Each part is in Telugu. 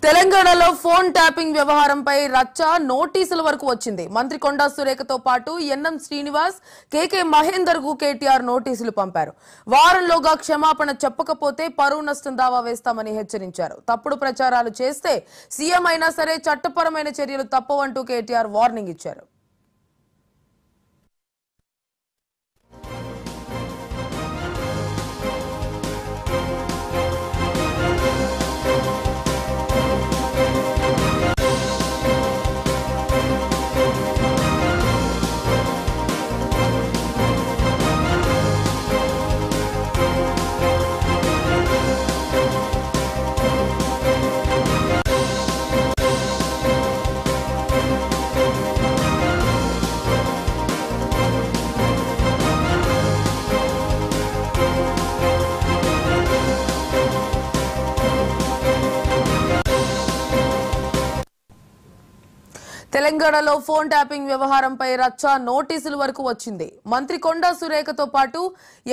తెలంగాణలో ఫోన్ ట్యాపింగ్ వ్యవహారంపై రచ్చ నోటీసుల వరకు వచ్చింది. మంత్రి కొండా సురేఖతో పాటు ఎన్ఎం శ్రీనివాస్, కేకే మహేందర్ కు కేటీఆర్ నోటీసులు పంపారు. వారంలోగా క్షమాపణ చెప్పకపోతే పరువు నష్టం దావా వేస్తామని హెచ్చరించారు. తప్పుడు ప్రచారాలు చేస్తే సీఎం అయినా సరే చట్టపరమైన చర్యలు తప్పవంటూ కేటీఆర్ వార్నింగ్ ఇచ్చారు. తెలంగాణలో ఫోన్ ట్యాపింగ్ వ్యవహారంపై రచ్చ నోటీసుల వరకు వచ్చింది. మంత్రి కొండా సురేఖతో పాటు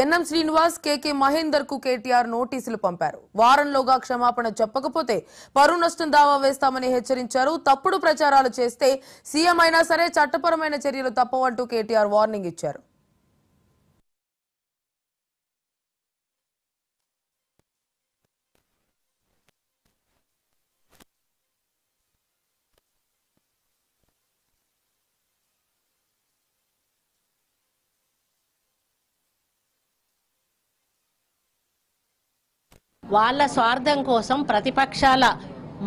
ఎన్ఎం శ్రీనివాస్, కేకే మహేందర్ కు కేటీఆర్ నోటీసులు పంపారు. వారంలోగా క్షమాపణ చెప్పకపోతే పరువు నష్టం దావా వేస్తామని హెచ్చరించారు. తప్పుడు ప్రచారాలు చేస్తే సీఎం అయినా సరే చట్టపరమైన చర్యలు తప్పవంటూ కేటీఆర్ వార్నింగ్ ఇచ్చారు. వాళ్ళ స్వార్థం కోసం ప్రతిపక్షాల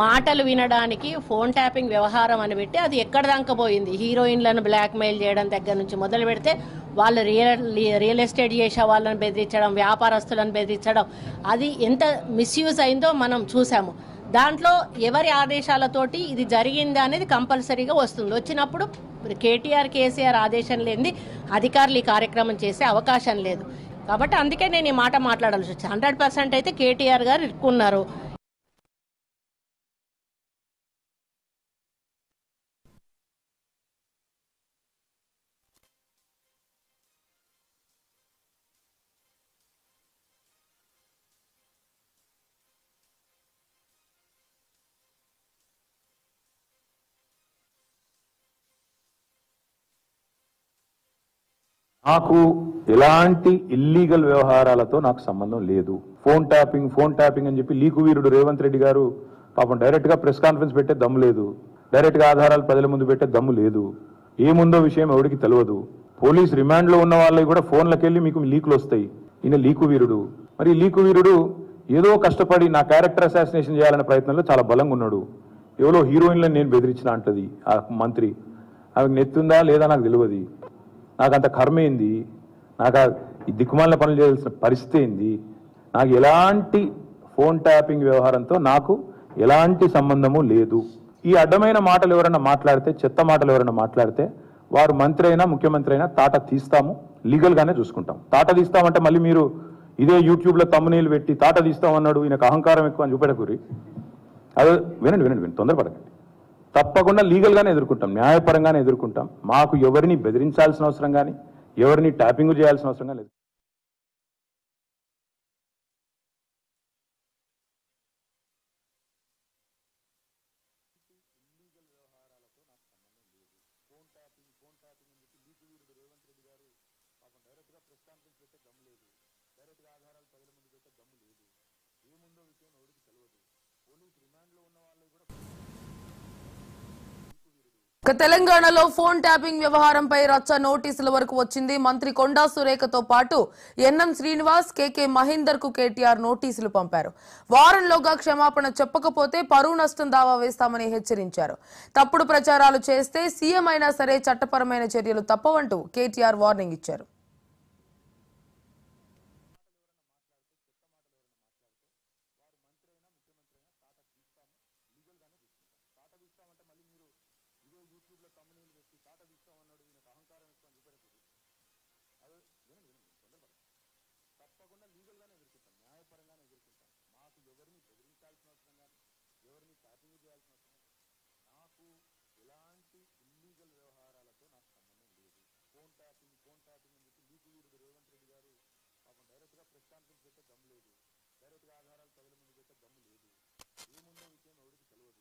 మాటలు వినడానికి ఫోన్ ట్యాపింగ్ వ్యవహారం అని పెట్టి అది ఎక్కడ దాకా పోయింది. హీరోయిన్లను బ్లాక్మెయిల్ చేయడం దగ్గర నుంచి మొదలు పెడితే వాళ్ళు రియల్ ఎస్టేట్ చేసే వాళ్ళని బెదిరించడం, వ్యాపారస్తులను బెదిరించడం, అది ఎంత మిస్యూజ్ అయిందో మనం చూసాము. దాంట్లో ఎవరి ఆదేశాలతోటి ఇది జరిగింది అనేది కంపల్సరీగా వస్తుంది. వచ్చినప్పుడు కేటీఆర్, కేసీఆర్ ఆదేశం లేనిది అధికారులు ఈ కార్యక్రమం చేసే అవకాశం లేదు. కాబట్టి అందుకే నేను ఈ మాట మాట్లాడాల్సి వచ్చింది. 100% అయితే కేటీఆర్ గారు ఇరుక్కున్నారు. నాకు ఎలాంటి ఇల్లీగల్ వ్యవహారాలతో నాకు సంబంధం లేదు. ఫోన్ ట్యాపింగ్ అని చెప్పి లీకు వీరుడు రేవంత్ రెడ్డి గారు పాపం డైరెక్ట్ గా ప్రెస్ కాన్ఫరెన్స్ పెట్టే దమ్ము లేదు, డైరెక్ట్ గా ఆధారాలు ప్రజల ముందు పెట్టే దమ్ము లేదు. ఏముందో విషయం ఎవరికి తెలియదు. పోలీస్ రిమాండ్ లో ఉన్న వాళ్ళకి కూడా ఫోన్లకు వెళ్ళి మీకు లీకులు వస్తాయి. ఈయన లీకు వీరుడు. మరి లీకు వీరుడు ఏదో కష్టపడి నా క్యారెక్టర్ అసాసినేషన్ చేయాలనే ప్రయత్నంలో చాలా బలంగా ఉన్నాడు. ఎవరో హీరోయిన్లను నేను బెదిరించిన అంటది ఆ మంత్రి. ఆమెకు నెత్తుందా లేదా నాకు తెలియదు. నాకు అంత కర్మ ఏంది, నాకు ఈ దిక్కుమాలిన పనులు చేయాల్సిన పరిస్థితి ఏంది. నాకు ఎలాంటి ఫోన్ ట్యాపింగ్ వ్యవహారంతో నాకు ఎలాంటి సంబంధము లేదు. ఈ అడ్డమైన మాటలు ఎవరైనా మాట్లాడితే, చెత్త మాటలు ఎవరైనా మాట్లాడితే వారు మంత్రి అయినా ముఖ్యమంత్రి అయినా తాట తీస్తాము, లీగల్ గానే చూసుకుంటాం. తాట తీస్తామంటే మళ్ళీ మీరు ఇదే యూట్యూబ్ లో తమ్మునీళ్ళు పెట్టి తాట తీస్తామన్నాడు, ఈయనకు అహంకారం ఎక్కువ అని చూపెట్టకూరి. అదే వినండి, తొందరపడకండి. తప్పకుండా లీగల్ గానే ఎదుర్కొంటాం, న్యాయపరంగానే ఎదుర్కొంటాం. మాకు ఎవరిని బెదిరించాల్సిన అవసరం కానీ ఎవరిని ట్యాపింగ్ చేయాల్సిన అవసరం కానీ లేదు. తెలంగాణలో ఫోన్ ట్యాపింగ్ వ్యవహారంపై రచ్చ నోటీసుల వరకు వచ్చింది. మంత్రి కొండా సురేఖతో పాటు ఎన్ఎం శ్రీనివాస్, కేకే మహేందర్ కు కేటీఆర్ నోటీసులు పంపారు. వారంలోగా క్షమాపణ చెప్పకపోతే పరువు నష్టం దావా వేస్తామని హెచ్చరించారు. తప్పుడు ప్రచారాలు చేస్తే సీఎం అయినా సరే చట్టపరమైన చర్యలు తప్పవంటూ కేటీఆర్ వార్నింగ్ ఇచ్చారు. డైరెక్ట్ గా ఆధారాలు ప్రజల ముందు పెట్టే దమ్ము లేదు. ఏముందో విషయం ఎవరికి తెలియదు.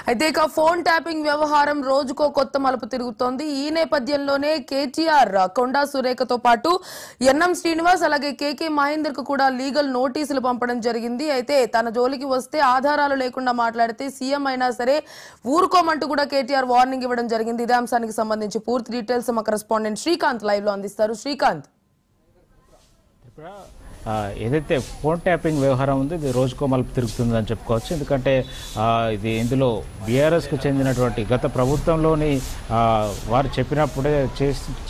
అయితే ఇక ఫోన్ ట్యాపింగ్ వ్యవహారం రోజుకో కొత్త మలుపు తిరుగుతోంది. ఈ నేపథ్యంలోనే కేటీఆర్, కొండా సురేఖతో పాటు ఎన్ఎం శ్రీనివాస్ అలాగే కేకే మహేందర్ కు కూడా లీగల్ నోటీసులు పంపడం జరిగింది. అయితే తన జోలికి వస్తే ఆధారాలు లేకుండా మాట్లాడితే సీఎం అయినా సరే ఊరుకోమంటూ కూడా కేటీఆర్ వార్నింగ్ ఇవ్వడం జరిగింది. ఇదే అంశానికి సంబంధించి పూర్తి డీటెయిల్స్ మా కరెస్పాండెంట్ శ్రీకాంత్ లైవ్ లో అందిస్తారు. శ్రీకాంత్, ఏదైతే ఫోన్ ట్యాపింగ్ వ్యవహారం ఉంది ఇది రోజుకో మలుపు తిరుగుతుందని చెప్పుకోవచ్చు. ఎందుకంటే ఇది ఇందులో బీఆర్ఎస్కు చెందినటువంటి గత ప్రభుత్వంలోని వారు చెప్పినప్పుడే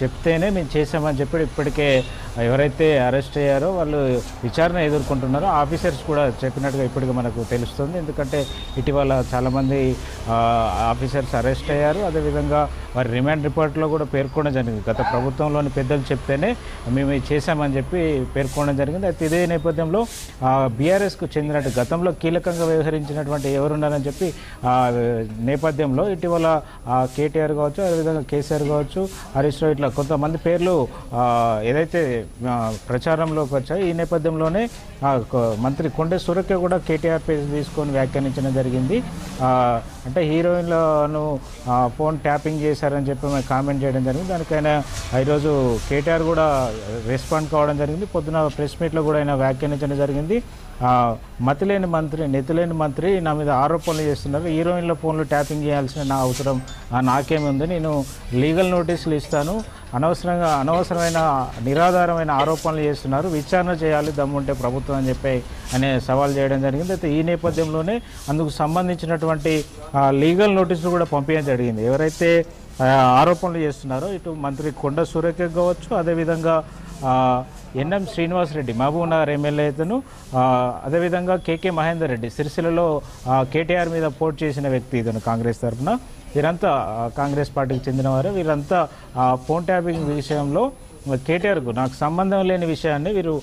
చెప్తేనే మేము చేసామని చెప్పి ఇప్పటికే ఎవరైతే అరెస్ట్ అయ్యారో వాళ్ళు విచారణ ఎదుర్కొంటున్నారో ఆఫీసర్స్ కూడా చెప్పినట్టుగా ఇప్పటికీ మనకు తెలుస్తుంది. ఎందుకంటే ఇటీవల చాలామంది ఆఫీసర్స్ అరెస్ట్ అయ్యారు. అదేవిధంగా వారి రిమాండ్ రిపోర్ట్లో కూడా పేర్కొనడం జరిగింది. గత ప్రభుత్వంలోని పెద్దలు చెప్తేనే మేము చేశామని చెప్పి పేర్కొనడం జరిగింది. అయితే ఇదే నేపథ్యంలో బీఆర్ఎస్కు చెందినట్టు గతంలో కీలకంగా వ్యవహరించినటువంటి ఎవరున్నారని చెప్పి నేపథ్యంలో ఇటీవల కేటీఆర్ కావచ్చు, అదేవిధంగా కేసీఆర్ కావచ్చు, హరీష్ రావు ఇట్లా కొంతమంది పేర్లు ఏదైతే ప్రచారంలోకి వచ్చాయి. ఈ నేపథ్యంలోనే మంత్రి కొండా సురేఖ కూడా కేటీఆర్ పేరు తీసుకొని వ్యాఖ్యానించడం జరిగింది. అంటే హీరోయిన్లను ఫోన్ ట్యాపింగ్ చేశారని చెప్పి మేము కామెంట్ చేయడం జరిగింది. దానికైనా ఈరోజు కేటీఆర్ కూడా రెస్పాండ్ కావడం జరిగింది. పొద్దున ప్రెస్ మీట్లో కూడా ఆయన వ్యాఖ్యానించడం జరిగింది. మతిలేని మంత్రి, నెతిలేని మంత్రి నా మీద ఆరోపణలు చేస్తున్నారు. హీరోయిన్ల ఫోన్లు ట్యాపింగ్ చేయాల్సిన నా అవసరం నాకేముంది, నేను లీగల్ నోటీసులు ఇస్తాను, అనవసరమైన నిరాధారమైన ఆరోపణలు చేస్తున్నారు, విచారణ చేయాలి దమ్ముంటే ప్రభుత్వం అని చెప్పి అనే సవాల్ చేయడం జరిగింది. అయితే ఈ నేపథ్యంలోనే అందుకు సంబంధించినటువంటి లీగల్ నోటీసులు కూడా పంపించడం జరిగింది. ఎవరైతే ఆరోపణలు చేస్తున్నారో ఇటు మంత్రి కొండా సురేఖ కావచ్చు, అదేవిధంగా ఎన్ఎం శ్రీనివాస్ రెడ్డి మహబూబ్నగర్ ఎమ్మెల్యే అతను, అదేవిధంగా కేకే మహేందర్ రెడ్డి సిరిసిల్లలో కేటీఆర్ మీద పోటీ చేసిన వ్యక్తి ఇతను కాంగ్రెస్ తరఫున. వీరంతా కాంగ్రెస్ పార్టీకి చెందినవారు. వీరంతా ఫోన్ ట్యాపింగ్ విషయంలో కేటీఆర్కు నాకు సంబంధం లేని విషయాన్ని వీరు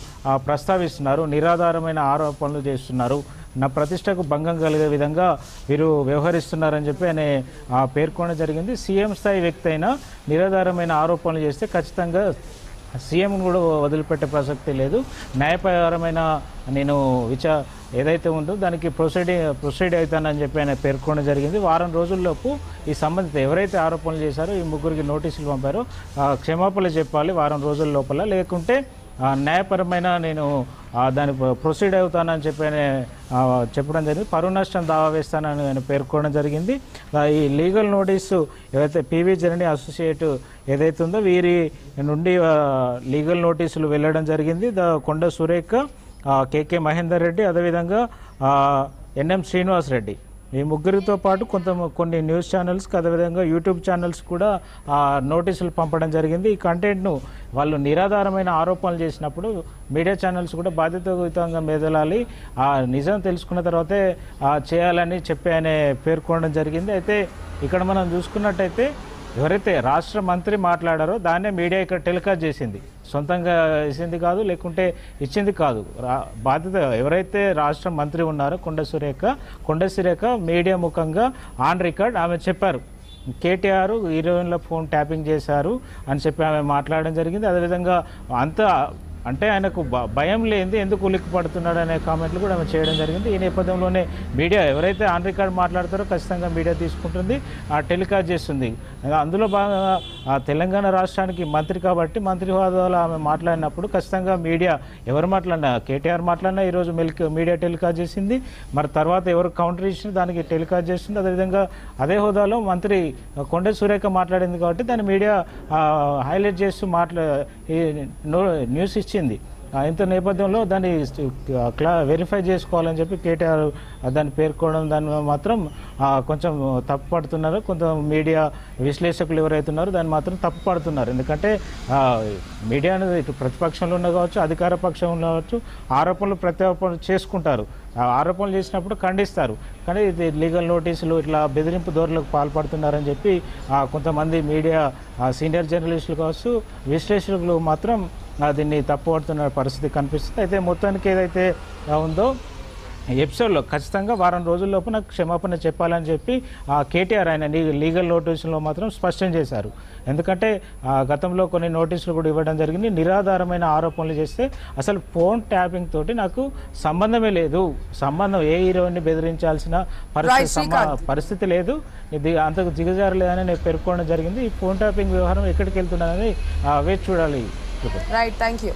ప్రస్తావిస్తున్నారు, నిరాధారమైన ఆరోపణలు చేస్తున్నారు, నా ప్రతిష్టకు భంగం కలిగే విధంగా వీరు వ్యవహరిస్తున్నారని చెప్పి ఆయన పేర్కొనడం జరిగింది. సీఎం స్థాయి వ్యక్తి అయినా నిరాధారమైన ఆరోపణలు చేస్తే ఖచ్చితంగా సీఎం కూడా వదిలిపెట్టే ప్రసక్తి లేదు, న్యాయపరమైన నేను ఏదైతే ఉందో దానికి ప్రొసీడ్ అవుతానని చెప్పి ఆయన పేర్కొనడం జరిగింది. వారం రోజుల్లోపు ఈ సంబంధిత ఎవరైతే ఆరోపణలు చేశారో ఈ ముగ్గురికి నోటీసులు పంపారో క్షమాపణలు చెప్పాలి వారం రోజుల లోపల, లేకుంటే న్యాయపరమైన నేను దాని ప్రొసీడ్ అవుతానని చెప్పి చెప్పడం జరిగింది. పరువు నష్టం దావా వేస్తానని ఆయన పేర్కొనడం జరిగింది. ఈ లీగల్ నోటీసు ఏదైతే పివి జర్నీ అసోసియేట్ ఏదైతే ఉందో వీరి నుండి లీగల్ నోటీసులు వెళ్ళడం జరిగింది. కొండా సురేఖ, కేకే మహేందర్ రెడ్డి, అదేవిధంగా ఎన్ఎం శ్రీనివాస్ రెడ్డి ఈ ముగ్గురితో పాటు కొన్ని న్యూస్ ఛానల్స్కి, అదేవిధంగా యూట్యూబ్ ఛానల్స్ కూడా నోటీసులు పంపడం జరిగింది. ఈ కంటెంట్ను వాళ్ళు నిరాధారమైన ఆరోపణలు చేసినప్పుడు మీడియా ఛానల్స్ కూడా బాధ్యతాయుతంగా మెదలాలి, నిజం తెలుసుకున్న తర్వాతే చేయాలని చెప్పి ఆయన పేర్కొనడం జరిగింది. అయితే ఇక్కడ మనం చూసుకున్నట్టయితే ఎవరైతే రాష్ట్ర మంత్రి మాట్లాడారో దాన్నే మీడియా ఇక్కడ టెలికాస్ట్ చేసింది, సొంతంగా ఇచ్చింది కాదు, లేకుంటే ఇచ్చింది కాదు. బాధ్యత ఎవరైతే రాష్ట్ర మంత్రి ఉన్నారో కొండా సురేఖ మీడియా ముఖంగా ఆన్ రికార్డ్ ఆమె చెప్పారు కేటీఆర్ హీరోయిన్ల ఫోన్ ట్యాపింగ్ చేశారు అని చెప్పి ఆమె మాట్లాడడం జరిగింది. అదేవిధంగా అంటే ఆయనకు భయం లేనిది ఎందుకు ఉలిక్కి పడుతున్నాడు అనే కామెంట్లు కూడా ఆమె చేయడం జరిగింది. ఈ నేపథ్యంలోనే మీడియా ఎవరైతే ఆన్ రికార్డ్ మాట్లాడతారో ఖచ్చితంగా మీడియా తీసుకుంటుంది, టెలికాస్ట్ చేస్తుంది. అందులో భాగంగా తెలంగాణ రాష్ట్రానికి మంత్రి కాబట్టి మంత్రి హోదాలో ఆమె మాట్లాడినప్పుడు ఖచ్చితంగా మీడియా ఎవరు మాట్లాడినా, కేటీఆర్ మాట్లాడినా ఈరోజు మీడియా టెలికాస్ట్ చేసింది, మరి తర్వాత ఎవరు కౌంటర్ ఇచ్చినా దానికి టెలికాస్ట్ చేస్తుంది. అదేవిధంగా అదే హోదాలో మంత్రి కొండా సురేఖ మాట్లాడింది కాబట్టి దాన్ని మీడియా హైలైట్ చేస్తూ న్యూస్ ఇచ్చింది. ఇంత నేపథ్యంలో దాన్ని వెరిఫై చేసుకోవాలని చెప్పి కేటీఆర్ దాన్ని పేర్కోవడం దాన్ని మాత్రం కొంచెం తప్పు పడుతున్నారు. కొంత మీడియా విశ్లేషకులు ఎవరైతున్నారో దాన్ని మాత్రం తప్పు పడుతున్నారు. ఎందుకంటే మీడియా అనేది ఇటు ప్రతిపక్షంలో ఉన్న కావచ్చు, అధికార పక్షంలో కావచ్చు, ఆరోపణలు ప్రత్యారోపణలు చేసుకుంటారు. ఆరోపణలు చేసినప్పుడు ఖండిస్తారు. కానీ ఇది లీగల్ నోటీసులు ఇట్లా బెదిరింపు ధోరణులకు పాల్పడుతున్నారని చెప్పి కొంతమంది మీడియా సీనియర్ జర్నలిస్టులు కావచ్చు, విశ్లేషకులు మాత్రం దీన్ని తప్పుపడుతున్న పరిస్థితి కనిపిస్తుంది. అయితే మొత్తానికి ఏదైతే ఉందో ఎపిసోడ్లో ఖచ్చితంగా వారం రోజుల్లోపు నాకు క్షమాపణ చెప్పాలని చెప్పి కేటీఆర్ ఆయన లీగల్ నోటీసులో మాత్రం స్పష్టం చేశారు. ఎందుకంటే గతంలో కొన్ని నోటీసులు కూడా ఇవ్వడం జరిగింది. నిరాధారమైన ఆరోపణలు చేస్తే అసలు ఫోన్ ట్యాపింగ్ తోటి నాకు సంబంధమే లేదు, ఏ హీరోని బెదిరించాల్సిన పరిస్థితి లేదు, ఇది అంతకు దిగజారలేదని నేను పేర్కొనడం జరిగింది. ఈ ఫోన్ ట్యాపింగ్ వ్యవహారం ఎక్కడికి వెళ్తున్నదని వేచి చూడాలి. Right, thank you.